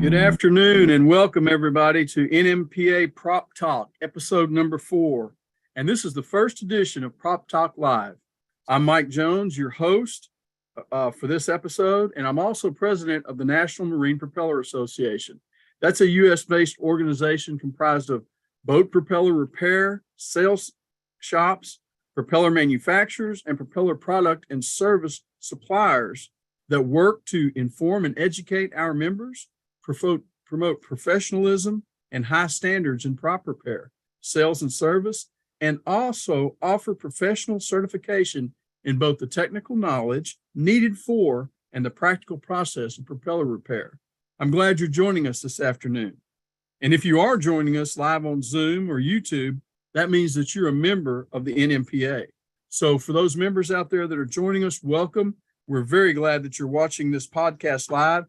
Good afternoon and welcome everybody to NMPA Prop Talk, episode number 4. And this is the first edition of Prop Talk Live. I'm Mike Jones, your host for this episode, and I'm also president of the National Marine Propeller Association. That's a U.S.-based organization comprised of boat propeller repair, sales shops, propeller manufacturers, and propeller product and service suppliers that work to inform and educate our members, promote professionalism and high standards in prop repair, sales and service, and also offer professional certification in both the technical knowledge needed for and the practical process of propeller repair. I'm glad you're joining us this afternoon. And if you are joining us live on Zoom or YouTube, that means that you're a member of the NMPA. So for those members out there that are joining us, welcome. We're very glad that you're watching this podcast live.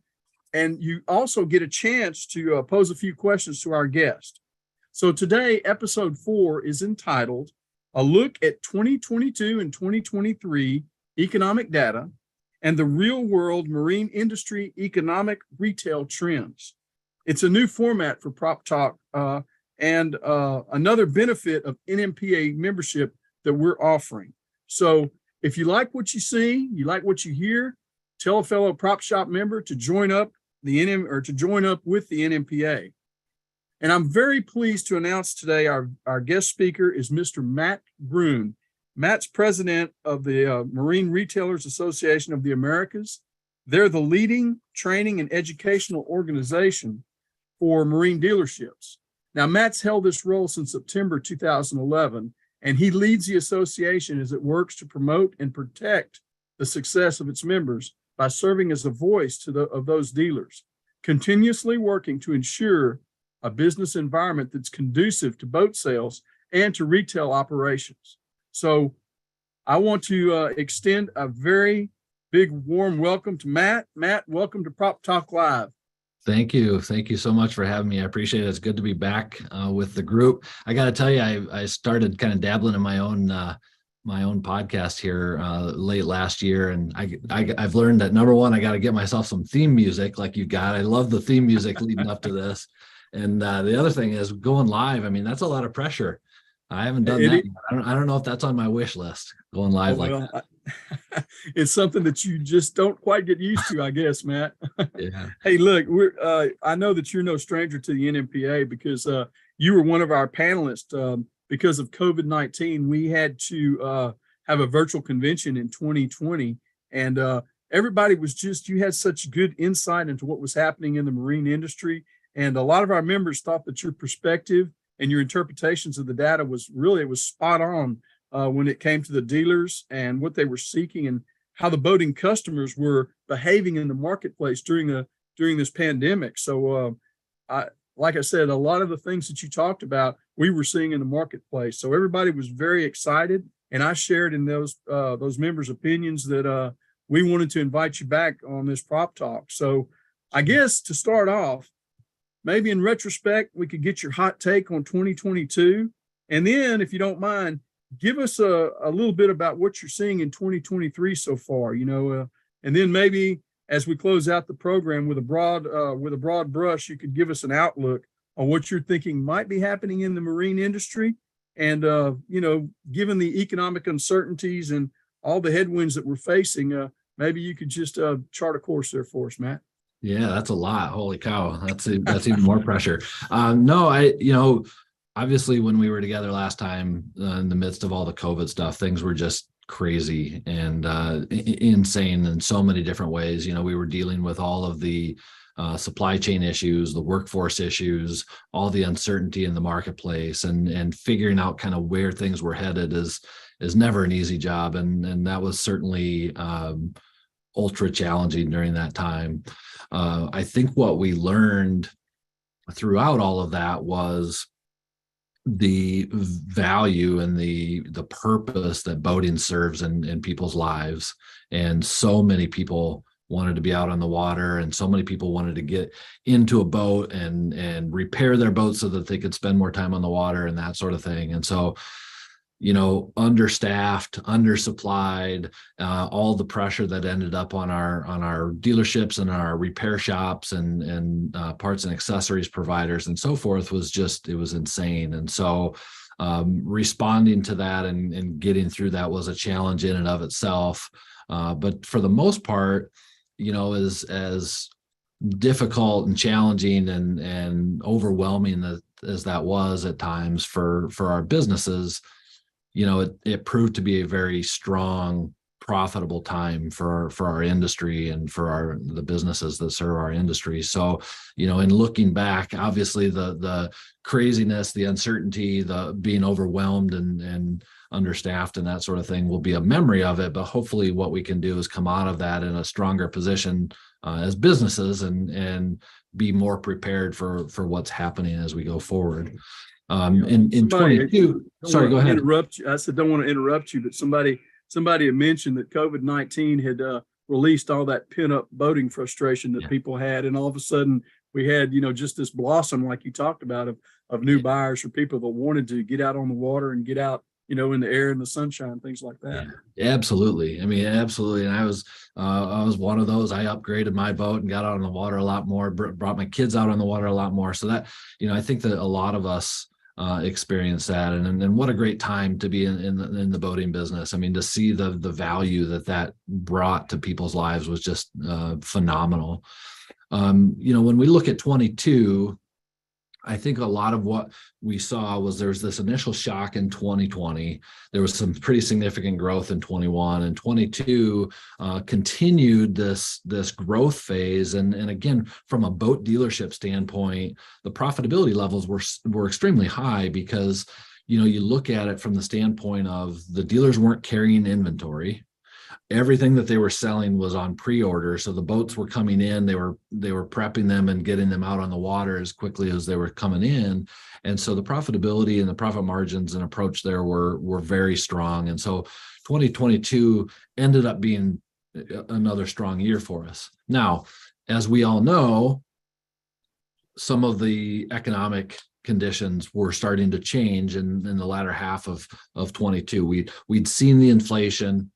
And you also get a chance to pose a few questions to our guest. So today, episode 4 is entitled, A Look at 2022 and 2023 Economic Data and the Real-World Marine Industry Economic Retail Trends. It's a new format for Prop Talk and another benefit of NMPA membership that we're offering. So if you like what you see, you like what you hear, tell a fellow prop shop member to join up with the NMPA. And I'm very pleased to announce today our guest speaker is Mr. Matt Gruen. Matt's president of the Marine Retailers Association of the Americas. They're the leading training and educational organization for marine dealerships. Now, Matt's held this role since September 2011, and he leads the association as it works to promote and protect the success of its members by serving as a voice of those dealers, continuously working to ensure a business environment that's conducive to boat sales and to retail operations. So I want to extend a very big, warm welcome to Matt. Matt, welcome to Prop Talk Live. Thank you. Thank you so much for having me. I appreciate it. It's good to be back with the group. I got to tell you, I started kind of dabbling in my own podcast here late last year, and I've learned that number one, I got to get myself some theme music like you got. I love the theme music leading up to this, and the other thing is going live. I mean, that's a lot of pressure. I haven't done that. I don't know if that's on my wish list, going live like that. It's something that you just don't quite get used to, I guess, Matt. Yeah. Hey, look, I know that you're no stranger to the NMPA because you were one of our panelists. Because of COVID-19, we had to have a virtual convention in 2020, and everybody was you had such good insight into what was happening in the marine industry, and a lot of our members thought that your perspective and your interpretations of the data was spot on when it came to the dealers and what they were seeking and how the boating customers were behaving in the marketplace during this pandemic. So like I said, a lot of the things that you talked about, we were seeing in the marketplace. So everybody was very excited, and I shared in those members' opinions that we wanted to invite you back on this Prop Talk. So I guess to start off, maybe in retrospect, we could get your hot take on 2022. And then, if you don't mind, give us a little bit about what you're seeing in 2023 so far, and then maybe as we close out the program with a broad brush, you could give us an outlook on what you're thinking might be happening in the marine industry. And, given the economic uncertainties and all the headwinds that we're facing, maybe you could just chart a course there for us, Matt. Yeah, that's a lot. Holy cow. That's even more pressure. No, obviously when we were together last time in the midst of all the COVID stuff, things were just crazy and insane in so many different ways. We were dealing with all of the supply chain issues, the workforce issues, all the uncertainty in the marketplace, and figuring out kind of where things were headed is never an easy job. And that was certainly ultra challenging during that time. I think what we learned throughout all of that was the value and the purpose that boating serves in people's lives. And so many people wanted to be out on the water, and so many people wanted to get into a boat and repair their boat so that they could spend more time on the water and that sort of thing. And so understaffed, undersupplied, all the pressure that ended up on our dealerships and our repair shops and parts and accessories providers and so forth it was insane. And so responding to that and getting through that was a challenge in and of itself. But for the most part, as difficult and challenging and overwhelming as that was at times for our businesses, it proved to be a very strong, profitable time for our industry and for the businesses that serve our industry. So, in looking back, obviously the craziness, the uncertainty, the being overwhelmed and understaffed and that sort of thing will be a memory of it. But hopefully what we can do is come out of that in a stronger position as businesses and be more prepared for what's happening as we go forward. In 22, sorry, go ahead. Interrupt you. I said, don't want to interrupt you, but somebody had mentioned that COVID-19 had released all that pent-up boating frustration that people had. And all of a sudden we had, just this blossom, like you talked about, of new buyers for people that wanted to get out on the water and get out, in the air and the sunshine, things like that. Yeah, absolutely. I mean, absolutely. And I was one of those. I upgraded my boat and got out on the water a lot more, brought my kids out on the water a lot more. So that, I think that a lot of us experience that, and what a great time to be in the boating business. I mean, to see the value that brought to people's lives was just phenomenal. When we look at 22, I think a lot of what we saw was there's this initial shock in 2020. There was some pretty significant growth in 21, and 22 continued this growth phase. And again, from a boat dealership standpoint, the profitability levels were extremely high because, you look at it from the standpoint of the dealers weren't carrying inventory. Everything that they were selling was on pre-order. So the boats were coming in, they were prepping them and getting them out on the water as quickly as they were coming in. And so the profitability and the profit margins and approach there were very strong. And so 2022 ended up being another strong year for us. Now, as we all know, some of the economic conditions were starting to change in the latter half of 22. We'd seen the inflation.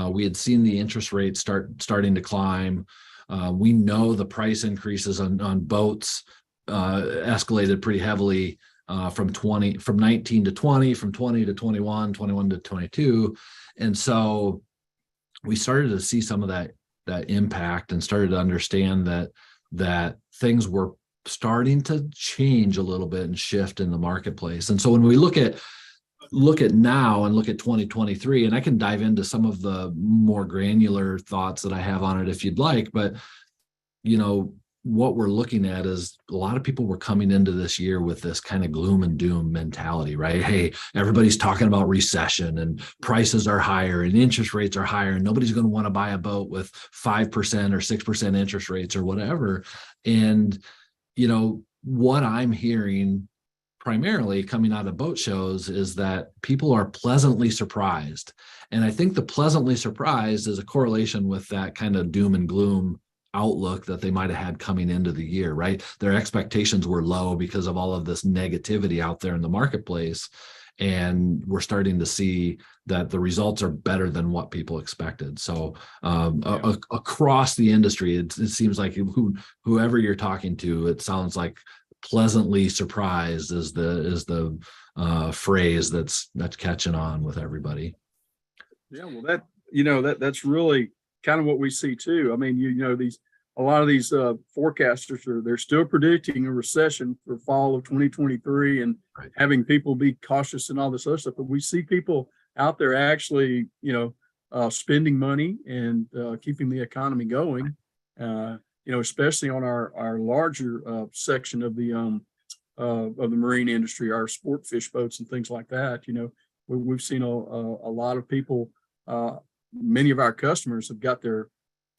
We had seen the interest rates starting to climb. We know the price increases on boats escalated pretty heavily from 19 to 20, from 20 to 21, 21 to 22. And so we started to see some of that impact and started to understand that things were starting to change a little bit and shift in the marketplace. And so when we look at now and look at 2023, and I can dive into some of the more granular thoughts that I have on it if you'd like, but what we're looking at is a lot of people were coming into this year with this kind of gloom and doom mentality, right? Hey, everybody's talking about recession and prices are higher and interest rates are higher and nobody's going to want to buy a boat with 5% or 6% interest rates or whatever. And, what I'm hearing primarily coming out of boat shows is that people are pleasantly surprised. And I think the pleasantly surprised is a correlation with that kind of doom and gloom outlook that they might have had coming into the year, right? Their expectations were low because of all of this negativity out there in the marketplace. And we're starting to see that the results are better than what people expected. So across the industry, it seems like whoever you're talking to, it sounds like pleasantly surprised is the phrase that's catching on with everybody. Yeah, well, that's really kind of what we see too. I mean, a lot of these forecasters they're still predicting a recession for fall of 2023 and having people be cautious and all this other stuff. But we see people out there actually, spending money and keeping the economy going. Especially on our larger section of the marine industry, our sport fish boats and things like that. We've seen a lot of people. Many of our customers have got their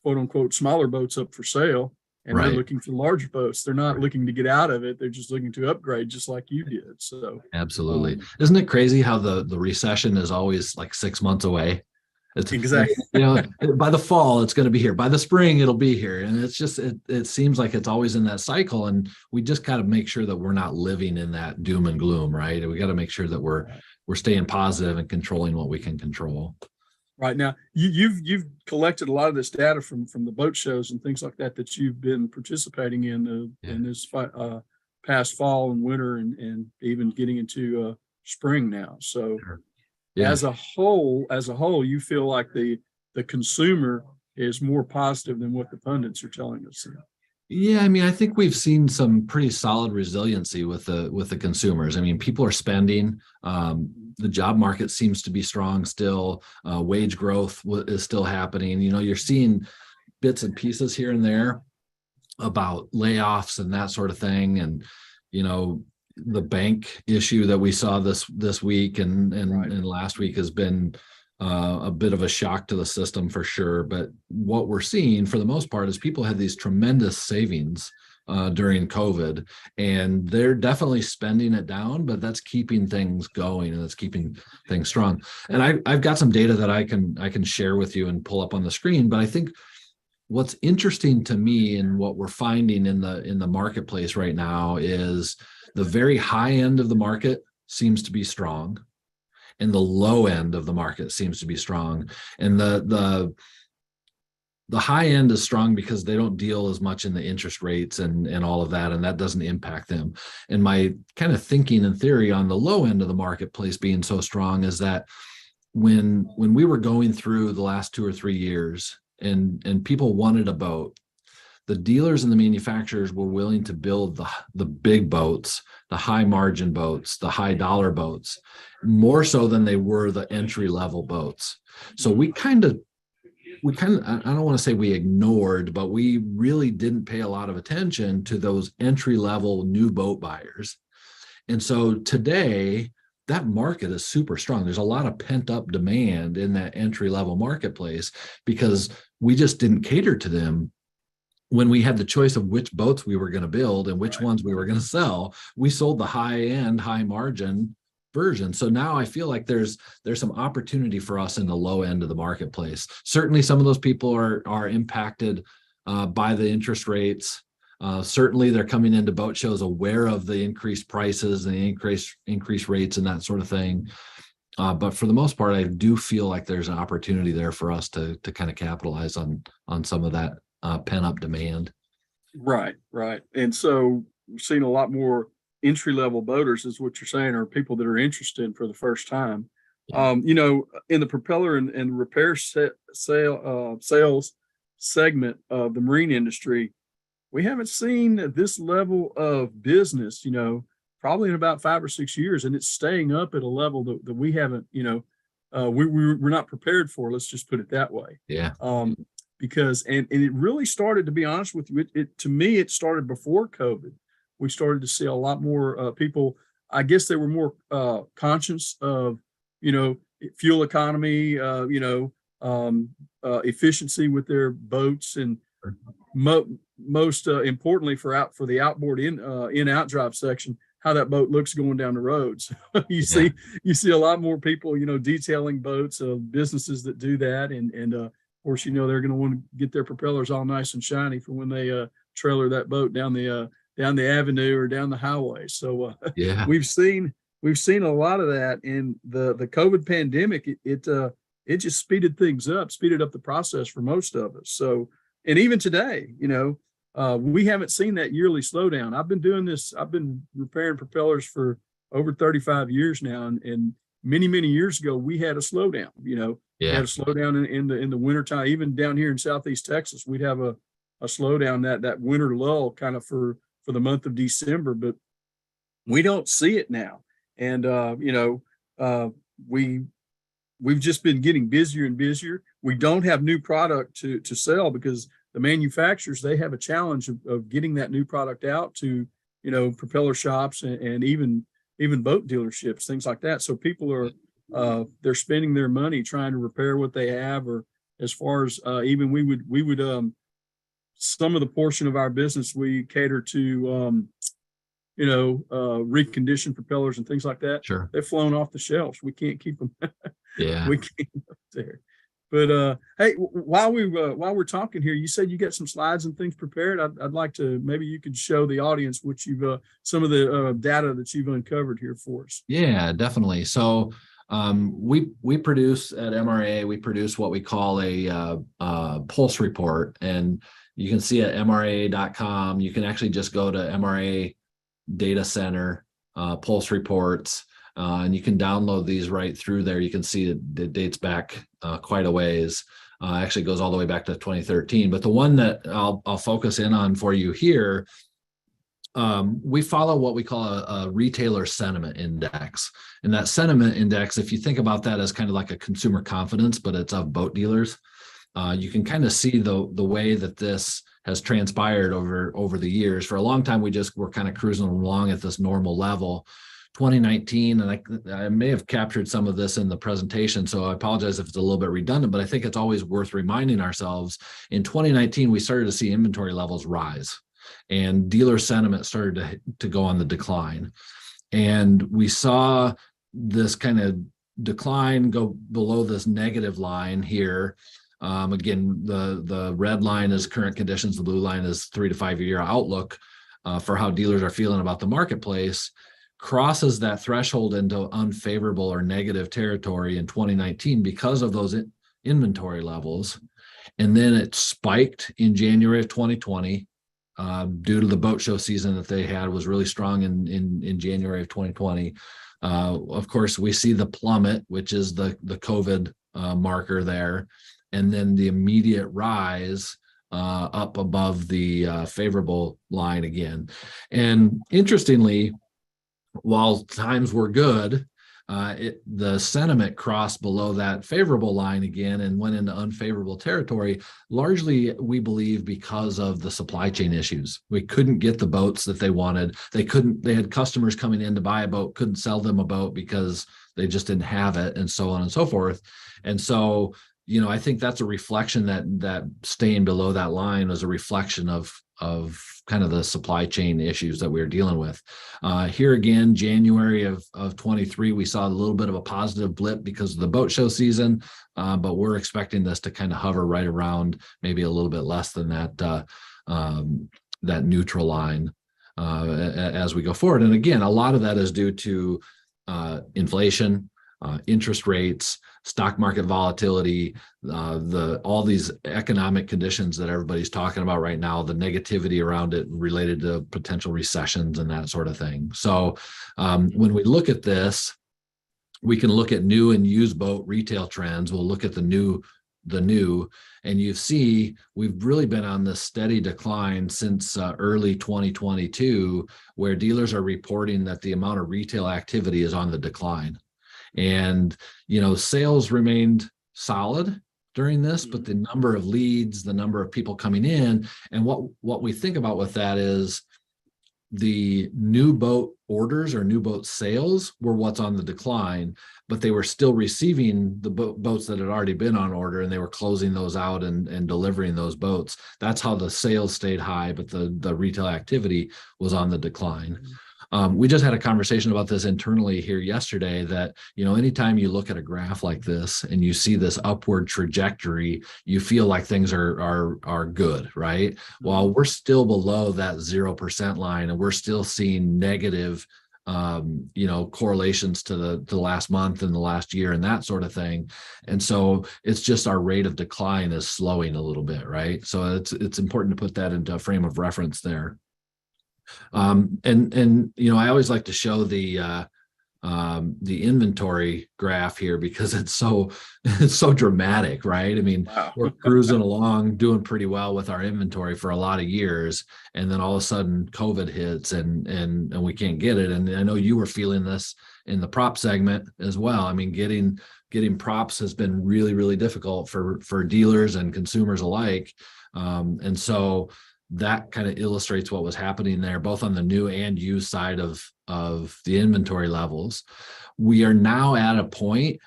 quote unquote smaller boats up for sale, and they're looking for larger boats. They're not looking to get out of it. They're just looking to upgrade, just like you did. So absolutely. Isn't it crazy how the recession is always like 6 months away? Exactly. By the fall, it's going to be here. By the spring, it'll be here. And it's just, it seems like it's always in that cycle. And we just got to make sure that we're not living in that doom and gloom, right? And we got to make sure that we're we're staying positive and controlling what we can control. Right now, you've collected a lot of this data from the boat shows and things like that you've been participating in this past fall and winter and even getting into spring now. So Sure. Yeah. as a whole, you feel like the consumer is more positive than what the pundits are telling us. Yeah, I mean, I think we've seen some pretty solid resiliency with the consumers. I mean, people are spending. The job market seems to be strong still. Wage growth is still happening. You know, you're seeing bits and pieces here and there about layoffs and that sort of thing. And, you know, the bank issue that we saw this week and last week has been a bit of a shock to the system for sure. But what we're seeing for the most part is people had these tremendous savings during COVID, and they're definitely spending it down, but that's keeping things going and that's keeping things strong. And I've got some data that I can share with you and pull up on the screen. But I think what's interesting to me and what we're finding in the marketplace right now is the very high end of the market seems to be strong, and the low end of the market seems to be strong. And the high end is strong because they don't deal as much in the interest rates and all of that, and that doesn't impact them. And my kind of thinking and theory on the low end of the marketplace being so strong is that when we were going through the last 2 or 3 years and people wanted a boat, the dealers and the manufacturers were willing to build the big boats, the high margin boats, the high dollar boats, more so than they were the entry level boats. So we kind of, I don't want to say we ignored, but we really didn't pay a lot of attention to those entry level new boat buyers. And so today, that market is super strong. There's a lot of pent up demand in that entry level marketplace because we just didn't cater to them. When we had the choice of which boats we were going to build and which ones we were going to sell, we sold the high end, high margin version. So now I feel like there's some opportunity for us in the low end of the marketplace. Certainly some of those people are impacted by the interest rates. Certainly they're coming into boat shows aware of the increased prices and the increased rates and that sort of thing. But for the most part, I do feel like there's an opportunity there for us to kind of capitalize on some of that pent up demand. Right. And so we're seeing a lot more entry level boaters, is what you're saying, or people that are interested for the first time. Yeah. You know, in the propeller and repair sales segment of the marine industry, we haven't seen this level of business, you know, probably in about 5 or 6 years, and it's staying up at a level that we haven't, you know, we're not prepared for. Let's just put it that way. Yeah. Because and it really started, to be honest with you, to me it started before COVID. We started to see a lot more people. I guess they were more conscious of, you know, fuel economy, efficiency with their boats, and most importantly for the outboard in-out drive section, how that boat looks going down the roads. you see a lot more people, you know, detailing boats, businesses that do that, and of course, you know, they're going to want to get their propellers all nice and shiny for when they trailer that boat down the avenue or down the highway. So we've seen a lot of that, and the COVID pandemic, it just speeded up the process for most of us. So, and even today, you know, we haven't seen that yearly slowdown. I've been repairing propellers for over 35 years now, and many years ago we had a slowdown. You know, we had a slowdown in the wintertime. Even down here in Southeast Texas, we'd have a slowdown, that winter lull kind of for the month of December, but we don't see it now. And we've just been getting busier and busier. We don't have new product to sell because the manufacturers, they have a challenge of getting that new product out to, you know, propeller shops and even boat dealerships, things like that. So people are they're spending their money trying to repair what they have, or as far as even we would some of the portion of our business we cater to reconditioned propellers and things like that. Sure. They've flown off the shelves. We can't keep them. Yeah. We can't up there. But Hey, while we're talking here, you said you got some slides and things prepared. I'd like to, maybe you could show the audience what you've some of the data that you've uncovered here for us. Yeah, definitely. So we produce at MRA, we produce what we call a pulse report, and you can see at MRA.com. You can actually just go to MRA Data Center pulse reports, and you can download these right through there. You can see it dates back quite a ways. Actually goes all the way back to 2013. But the one that I'll focus in on for you here, we follow what we call a retailer sentiment index. And that sentiment index, if you think about that as kind of like a consumer confidence, but it's of boat dealers, you can kind of see the way that this has transpired over the years. For a long time, we just were kind of cruising along at this normal level. 2019, and I may have captured some of this in the presentation, so I apologize if it's a little bit redundant, but I think it's always worth reminding ourselves. In 2019, we started to see inventory levels rise, and dealer sentiment started to go on the decline. And we saw this kind of decline go below this negative line here. Again, the red line is current conditions, the blue line is 3 to 5 year outlook for how dealers are feeling about the marketplace. Crosses that threshold into unfavorable or negative territory in 2019 because of those inventory levels. And then it spiked in January of 2020 due to the boat show season that they had was really strong in January of 2020. Of course, we see the plummet, which is the COVID marker there, and then the immediate rise up above the favorable line again. And interestingly, while times were good, the sentiment crossed below that favorable line again and went into unfavorable territory, largely, we believe, because of the supply chain issues. We couldn't get the boats that they wanted. They had customers coming in to buy a boat, couldn't sell them a boat because they just didn't have it, and so on and so forth. And so, I think that's a reflection that staying below that line was a reflection of kind of the supply chain issues that we were dealing with. Here again, January of 23, we saw a little bit of a positive blip because of the boat show season, but we're expecting this to kind of hover right around maybe a little bit less than that neutral line as we go forward. And again, a lot of that is due to inflation, interest rates, stock market volatility, all these economic conditions that everybody's talking about right now, the negativity around it related to potential recessions and that sort of thing. So when we look at this, we can look at new and used boat retail trends. We'll look at the new, and you see we've really been on this steady decline since early 2022, where dealers are reporting that the amount of retail activity is on the decline. And, sales remained solid during this, but the number of leads, the number of people coming in, and what we think about with that is the new boat orders or new boat sales were what's on the decline, but they were still receiving the boats that had already been on order, and they were closing those out and delivering those boats. That's how the sales stayed high, but the retail activity was on the decline. We just had a conversation about this internally here yesterday that, anytime you look at a graph like this and you see this upward trajectory, you feel like things are good, right? While we're still below that 0% line and we're still seeing negative, correlations to the last month and the last year and that sort of thing. And so it's just our rate of decline is slowing a little bit, right? So it's important to put that into a frame of reference there. I always like to show the inventory graph here because it's so dramatic, right? I mean, Wow. We're cruising along, doing pretty well with our inventory for a lot of years, and then all of a sudden COVID hits and we can't get it. And I know you were feeling this in the prop segment as well. I mean, getting props has been really, really difficult for dealers and consumers alike. And so that kind of illustrates what was happening there, both on the new and used side of the inventory levels. We are now at a point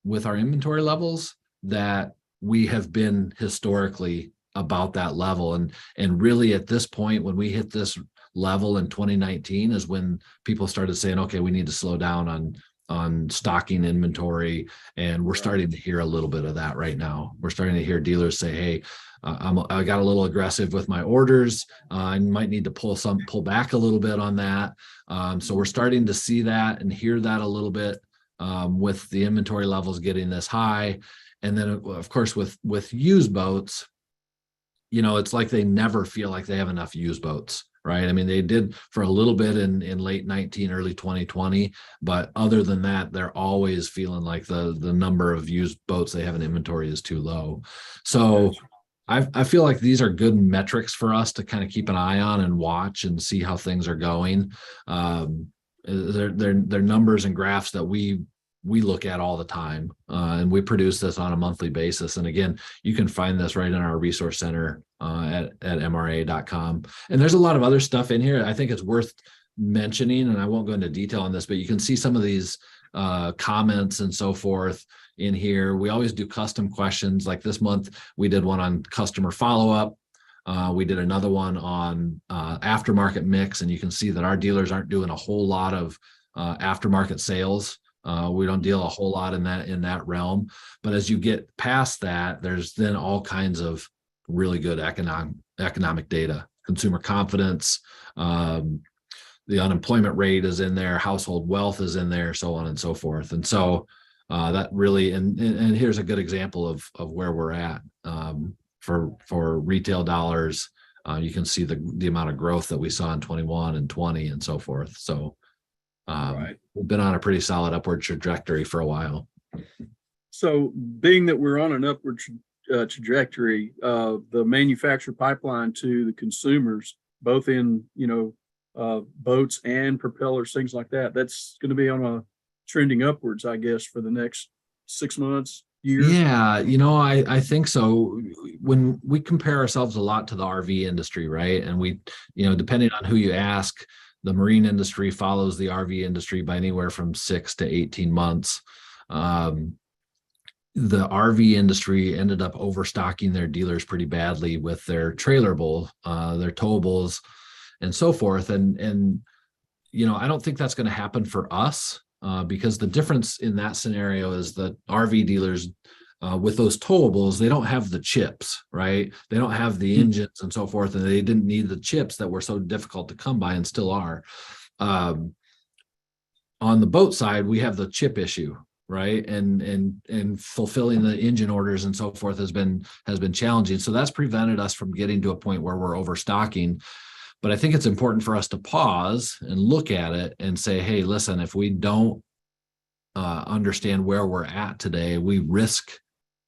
with our inventory levels that we have been historically about that level. And really at this point, when we hit this level in 2019 is when people started saying, okay, we need to slow down on stocking inventory, and we're starting to hear a little bit of that right now. We're starting to hear dealers say, "Hey, I got a little aggressive with my orders. I might need to pull back a little bit on that." So we're starting to see that and hear that a little bit with the inventory levels getting this high. And then, of course, with used boats, it's like they never feel like they have enough used boats, right? I mean, they did for a little bit in late 19, early 2020, but other than that, they're always feeling like the number of used boats they have in inventory is too low. So I feel like these are good metrics for us to kind of keep an eye on and watch and see how things are going. They're numbers and graphs that we look at all the time, and we produce this on a monthly basis. And again, you can find this right in our resource center at mra.com. And there's a lot of other stuff in here. I think it's worth mentioning, and I won't go into detail on this, but you can see some of these comments and so forth in here. We always do custom questions. Like this month, we did one on customer follow-up. We did another one on aftermarket mix, and you can see that our dealers aren't doing a whole lot of aftermarket sales. We don't deal a whole lot in that realm. But as you get past that, there's then all kinds of really good economic data, consumer confidence, the unemployment rate is in there, household wealth is in there, so on and so forth. And so that really, and here's a good example of where we're at for retail dollars. You can see the amount of growth that we saw in 21 and 20 and so forth. So we've been on a pretty solid upward trajectory for a while. So being that we're on an upward trajectory, the manufacturer pipeline to the consumers, both in, boats and propellers, things like that, that's going to be on a trending upwards, I guess, for the next 6 months, years. Yeah, I think so. When we compare ourselves a lot to the RV industry, right? And we, depending on who you ask, the marine industry follows the RV industry by anywhere from 6 to 18 months. The RV industry ended up overstocking their dealers pretty badly with their trailerable, their towables, and so forth. And I don't think that's going to happen for us because the difference in that scenario is that RV dealers with those towables, they don't have the chips, right? They don't have the engines and so forth, and they didn't need the chips that were so difficult to come by and still are. On the boat side, we have the chip issue, right? And fulfilling the engine orders and so forth has been challenging. So that's prevented us from getting to a point where we're overstocking. But I think it's important for us to pause and look at it and say, hey, listen, if we don't understand where we're at today, we risk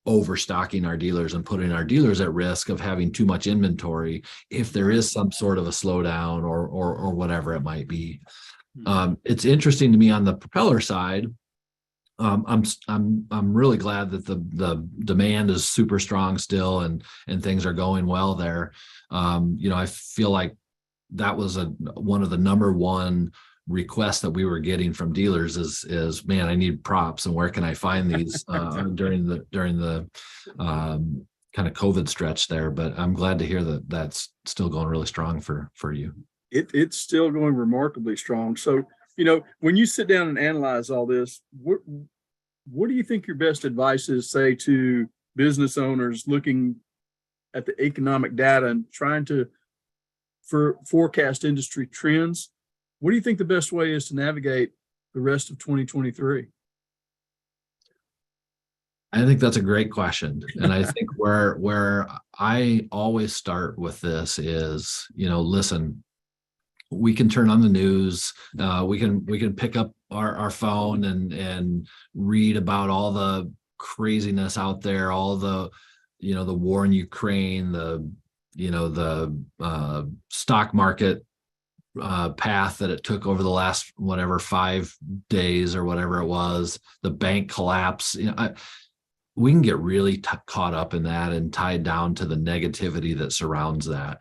overstocking our dealers and putting our dealers at risk of having too much inventory if there is some sort of a slowdown or whatever it might be. It's interesting to me on the propeller side. I'm really glad that the demand is super strong still and things are going well there. I feel like that was one of the number one requests that we were getting from dealers is man, I need props, and where can I find these during the kind of COVID stretch there. But I'm glad to hear that that's still going really strong for you. It's still going remarkably strong. So, when you sit down and analyze all this, what do you think your best advice is, say, to business owners looking at the economic data and trying to forecast industry trends? What do you think the best way is to navigate the rest of 2023? I think that's a great question. And I think where I always start with this is, listen, we can turn on the news, we can pick up our phone and read about all the craziness out there, all the, the war in Ukraine, the stock market path that it took over the last 5 days or whatever it was, the bank collapse. We can get really caught up in that and tied down to the negativity that surrounds that.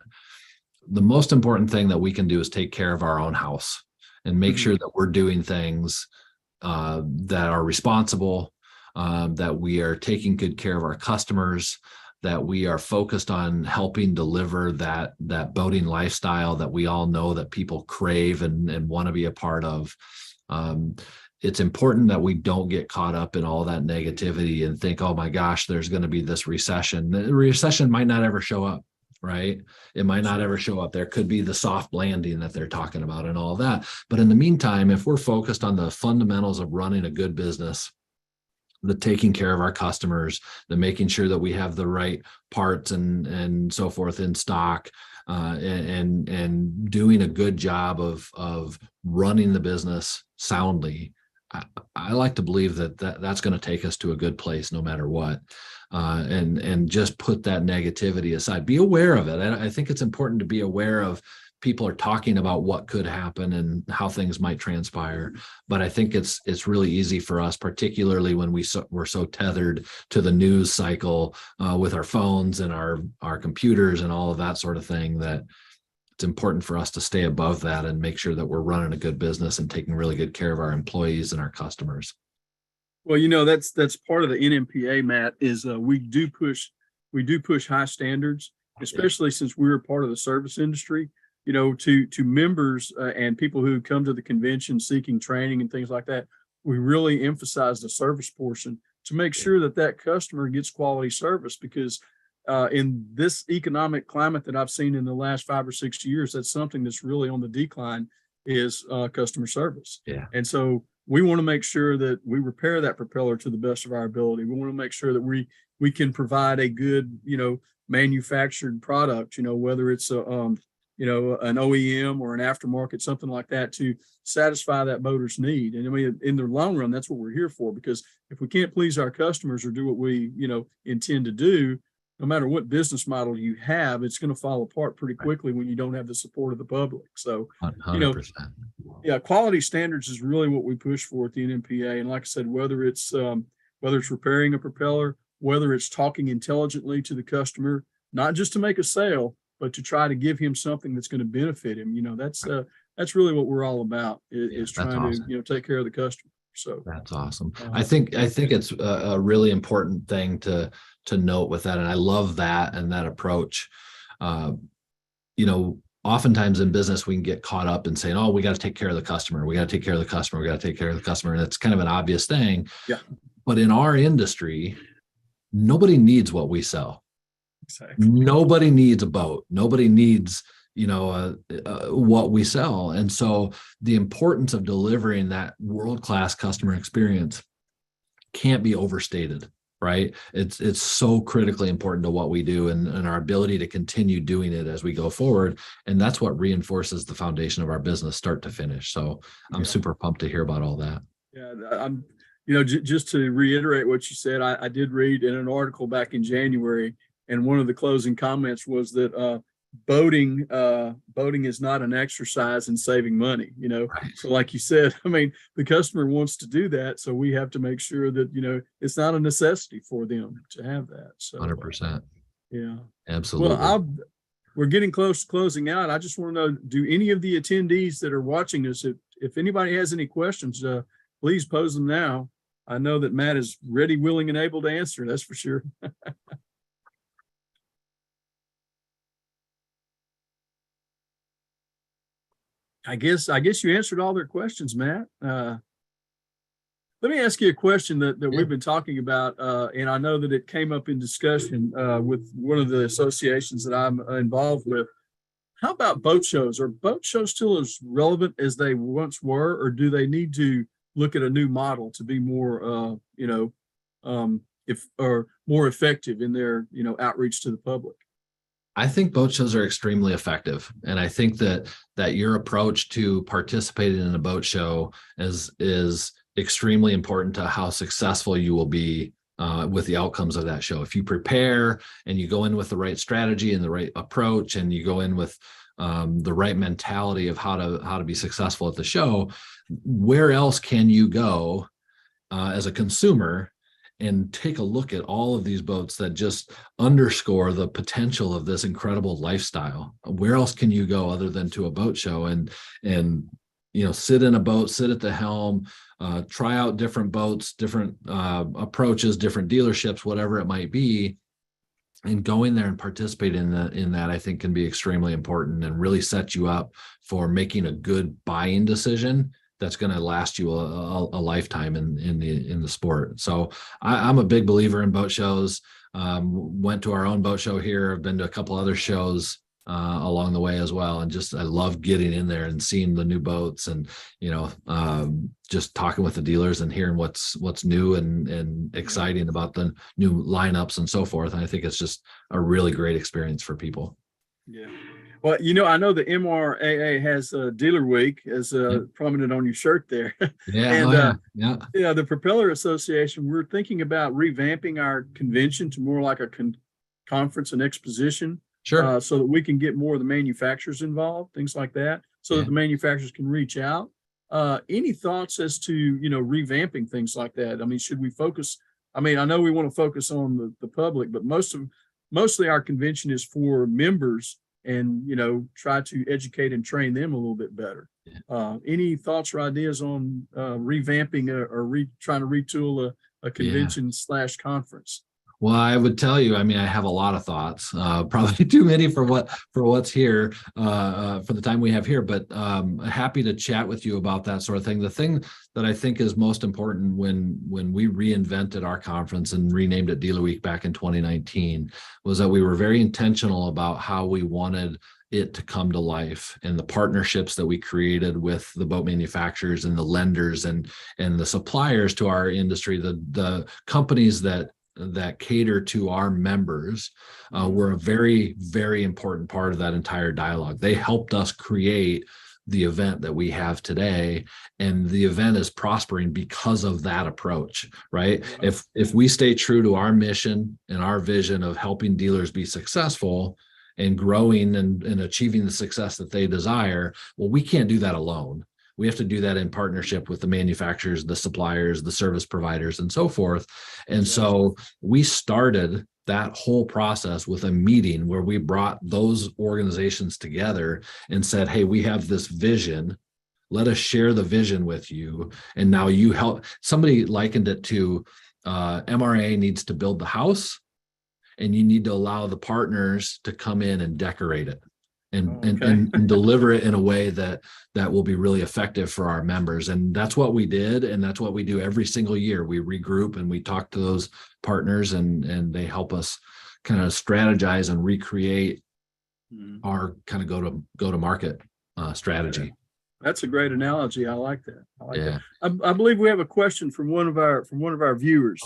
The most important thing that we can do is take care of our own house and make sure that we're doing things that are responsible, that we are taking good care of our customers, that we are focused on helping deliver that boating lifestyle that we all know that people crave and want to be a part of. it's important that we don't get caught up in all that negativity and think, oh my gosh, there's going to be this recession. The recession might not ever show up, right? It might not ever show up. There could be the soft landing that they're talking about and all that. But in the meantime, if we're focused on the fundamentals of running a good business, the taking care of our customers, the making sure that we have the right parts and so forth in stock, and doing a good job of running the business soundly, I like to believe that's going to take us to a good place no matter what. And just put that negativity aside. Be aware of it. I think it's important to be aware of people are talking about what could happen and how things might transpire. But I think it's really easy for us, particularly when we're so tethered to the news cycle with our phones and our computers and all of that sort of thing, that it's important for us to stay above that and make sure that we're running a good business and taking really good care of our employees and our customers. Well, that's part of the NMPA, Matt, is we do push high standards, especially since we're part of the service industry. To members and people who come to the convention seeking training and things like that, we really emphasize the service portion to make sure that customer gets quality service, because in this economic climate that I've seen in the last 5 or 6 years, that's something that's really on the decline, is customer service. Yeah. And so we want to make sure that we repair that propeller to the best of our ability. We want to make sure that we can provide a good, manufactured product, whether it's an OEM or an aftermarket, something like that, to satisfy that boater's need. And I mean, in the long run, that's what we're here for, because if we can't please our customers or do what we, intend to do, no matter what business model you have, it's going to fall apart pretty quickly when you don't have the support of the public. So, 100%. Yeah, quality standards is really what we push for at the NMPA. And like I said, whether it's repairing a propeller, whether it's talking intelligently to the customer, not just to make a sale, but to try to give him something that's going to benefit him. That's really what we're all about, is trying awesome. to, take care of the customer. So that's awesome. I think it's a really important thing to note with that. And I love that and that approach. Oftentimes in business, we can get caught up in saying, oh, we got to take care of the customer. We got to take care of the customer. We got to take care of the customer. And it's kind of an obvious thing. Yeah. But in our industry, nobody needs what we sell. Exactly. Nobody needs a boat. Nobody needs, what we sell. And so the importance of delivering that world-class customer experience can't be overstated, right? It's so critically important to what we do and our ability to continue doing it as we go forward. And that's what reinforces the foundation of our business start to finish. So I'm super pumped to hear about all that. Yeah, I'm, just to reiterate what you said, I did read in an article back in January, and one of the closing comments was that boating is not an exercise in saving money. Right. So like you said, I mean, the customer wants to do that, so we have to make sure that it's not a necessity for them to have that. So 100%. Yeah, absolutely. Well, we're getting close to closing out. I just want to know, do any of the attendees that are watching us, if anybody has any questions, please pose them now. I know that Matt is ready, willing, and able to answer. That's for sure. I guess you answered all their questions, Matt. Let me ask you a question that we've been talking about, and I know that it came up in discussion with one of the associations that I'm involved with. How about boat shows? Are boat shows still as relevant as they once were, or do they need to look at a new model to be more, more effective in their, outreach to the public? I think boat shows are extremely effective. And I think that your approach to participating in a boat show is extremely important to how successful you will be with the outcomes of that show. If you prepare and you go in with the right strategy and the right approach, and you go in with the right mentality of how to be successful at the show, where else can you go as a consumer and take a look at all of these boats that just underscore the potential of this incredible lifestyle? Where else can you go other than to a boat show and sit in a boat, sit at the helm, try out different boats, different approaches, different dealerships, whatever it might be, and going there and participate in that, I think, can be extremely important and really set you up for making a good buying decision that's going to last you a lifetime in the sport. So I'm a big believer in boat shows. Went to our own boat show here. I've been to a couple other shows along the way as well, and just I love getting in there and seeing the new boats, and just talking with the dealers and hearing what's new and exciting about the new lineups and so forth. And I think it's just a really great experience for people. Yeah. Well, I know the MRAA has a Dealer Week as prominent on your shirt there. Yeah. And yeah. The Propeller Association, we're thinking about revamping our convention to more like a conference and exposition. Sure. So that we can get more of the manufacturers involved, things like that, so that the manufacturers can reach out. Any thoughts as to, revamping things like that? I mean, should we focus? I mean, I know we want to focus on the public, but mostly our convention is for members, and, try to educate and train them a little bit better. Any thoughts or ideas on revamping or trying to retool a convention / conference? Well, I would tell you, I mean, I have a lot of thoughts, probably too many for what's here, for the time we have here, but happy to chat with you about that sort of thing. The thing that I think is most important when we reinvented our conference and renamed it Dealer Week back in 2019 was that we were very intentional about how we wanted it to come to life, and the partnerships that we created with the boat manufacturers and the lenders and the suppliers to our industry, the companies that cater to our members were a very, very important part of that entire dialogue. They helped us create the event that we have today, and the event is prospering because of that approach, right? If we stay true to our mission and our vision of helping dealers be successful and growing and achieving the success that they desire, well, we can't do that alone. We have to do that in partnership with the manufacturers, the suppliers, the service providers, and so forth. And so we started that whole process with a meeting where we brought those organizations together and said, hey, we have this vision. Let us share the vision with you. And now you help. Somebody likened it to MRA needs to build the house, and you need to allow the partners to come in and decorate it. And deliver it in a way that will be really effective for our members. And that's what we did. And that's what we do every single year. We regroup and we talk to those partners, and they help us kind of strategize and recreate our kind of go to market strategy. That's a great analogy. I like that. That. I believe we have a question from one of our viewers.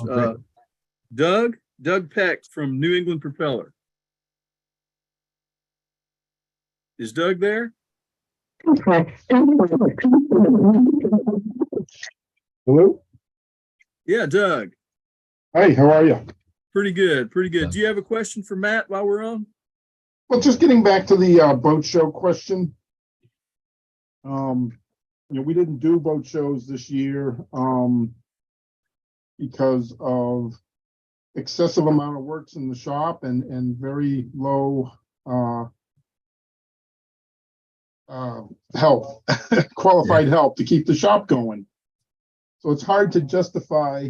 Doug Peck from New England Propeller. Is Doug there? Okay. Hello? Yeah, Doug. Hi, how are you? Pretty good. Do you have a question for Matt while we're on? Well, just getting back to the boat show question. We didn't do boat shows this year because of excessive amount of works in the shop and very low help, qualified help to keep the shop going. So it's hard to justify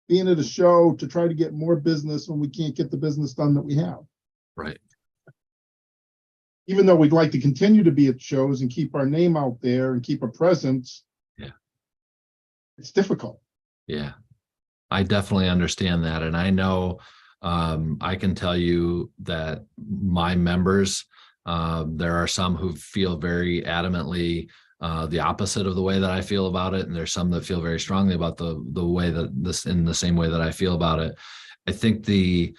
being at a show to try to get more business when we can't get the business done that we have. Right. Even though we'd like to continue to be at shows and keep our name out there and keep a presence. Yeah. It's difficult. Yeah. I definitely understand that. And I know I can tell you that my members, there are some who feel very adamantly the opposite of the way that I feel about it, and there's some that feel very strongly about the way that this, in the same way that I feel about it. I think the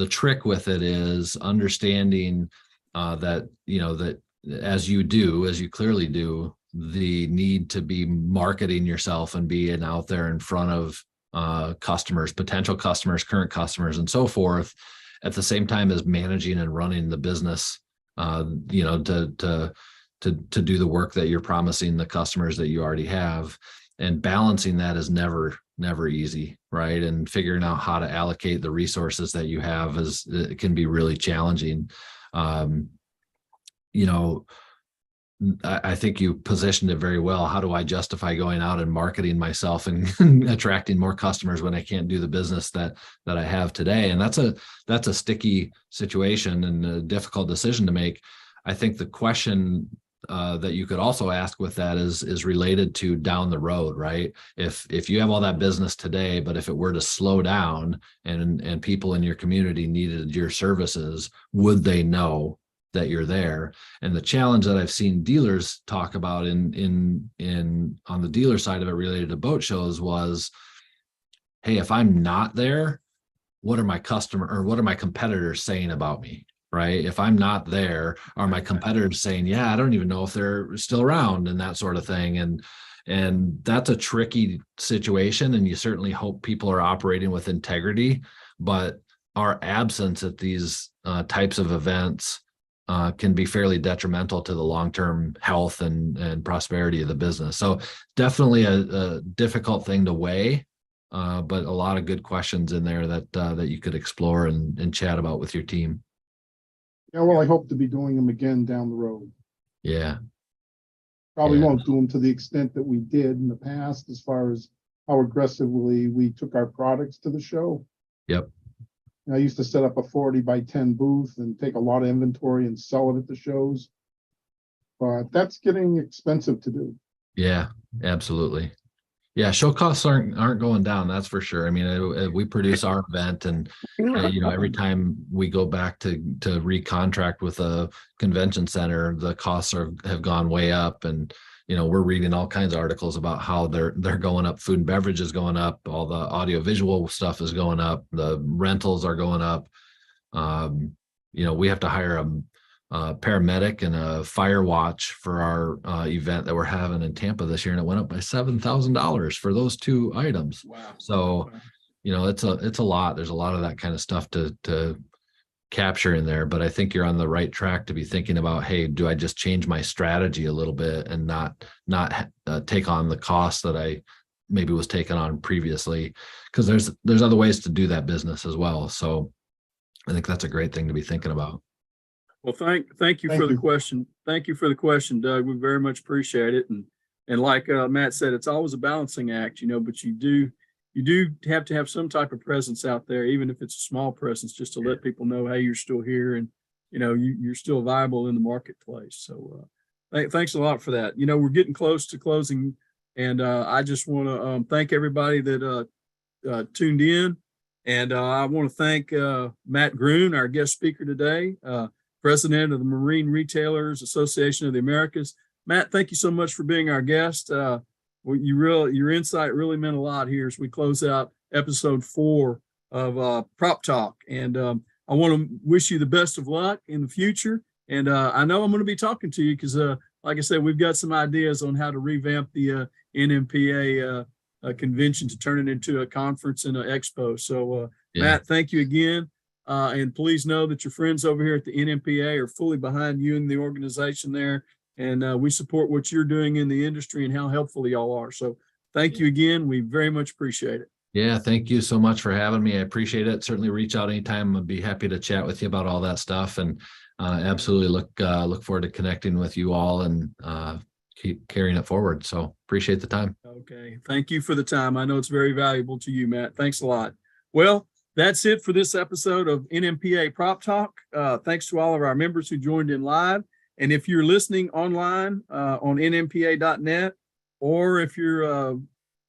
trick with it is understanding that that as you clearly do, the need to be marketing yourself and being out there in front of customers, potential customers, current customers, and so forth, at the same time as managing and running the business. To do the work that you're promising the customers that you already have, and balancing that is never easy, right? And figuring out how to allocate the resources that you have it can be really challenging. I think you positioned it very well. How do I justify going out and marketing myself and attracting more customers when I can't do the business that I have today? And that's a sticky situation and a difficult decision to make. I think the question that you could also ask with that is related to down the road, right? If you have all that business today, but if it were to slow down and people in your community needed your services, would they know that you're there? And the challenge that I've seen dealers talk about in on the dealer side of it related to boat shows was, hey, if I'm not there, what are my competitors saying about me? Right? If I'm not there, are my competitors saying, yeah, I don't even know if they're still around, and that sort of thing. And that's a tricky situation. And you certainly hope people are operating with integrity, but our absence at these types of events can be fairly detrimental to the long-term health and prosperity of the business. So definitely a difficult thing to weigh, but a lot of good questions in there that you could explore and chat about with your team. Yeah, well, I hope to be doing them again down the road. Yeah. Probably Yeah. won't do them to the extent that we did in the past, as far as how aggressively we took our products to the show. Yep. I used to set up a 40 by 10 booth and take a lot of inventory and sell it at the shows. But that's getting expensive to do. Yeah, absolutely. Yeah, show costs aren't going down, that's for sure. I mean, we produce our event, and every time we go back to recontract with a convention center, the costs have gone way up, and we're reading all kinds of articles about how they're going up. Food and beverage is going up, all the audio visual stuff is going up, the rentals are going up. We have to hire a paramedic and a fire watch for our event that we're having in Tampa this year, and it went up by $7,000 for those two items. Wow. So it's a lot. There's a lot of that kind of stuff to capture in there, but I think you're on the right track to be thinking about, hey, do I just change my strategy a little bit and not take on the cost that I maybe was taking on previously? Because there's other ways to do that business as well. So I think that's a great thing to be thinking about. Well, thank you for the question. Thank you for the question, Doug. We very much appreciate it. And like Matt said, it's always a balancing act, but you do have to have some type of presence out there, even if it's a small presence, just to let people know, hey, you're still here, and you're still viable in the marketplace. So thanks a lot for that. We're getting close to closing, and I just want to thank everybody that tuned in, and I want to thank Matt Gruen, our guest speaker today, President of the Marine Retailers Association of the Americas. Matt, thank you so much for being our guest. Your insight really meant a lot here as we close out episode 4 of Prop Talk. And I want to wish you the best of luck in the future. And I know I'm going to be talking to you because, like I said, we've got some ideas on how to revamp the NMPA convention to turn it into a conference and an expo. So, Matt, thank you again. And please know that your friends over here at the NMPA are fully behind you and the organization there. And we support what you're doing in the industry and how helpful y'all are. So thank you again. We very much appreciate it. Yeah, thank you so much for having me. I appreciate it. Certainly reach out anytime. I'd be happy to chat with you about all that stuff. And absolutely look forward to connecting with you all and keep carrying it forward. So appreciate the time. Okay. Thank you for the time. I know it's very valuable to you, Matt. Thanks a lot. Well, that's it for this episode of NMPA Prop Talk. Thanks to all of our members who joined in live. And if you're listening online on nmpa.net, or if you're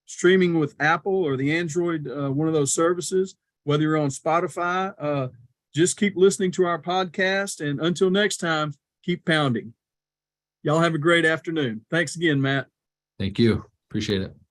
streaming with Apple or the Android, one of those services, whether you're on Spotify, just keep listening to our podcast. And until next time, keep pounding. Y'all have a great afternoon. Thanks again, Matt. Thank you. Appreciate it.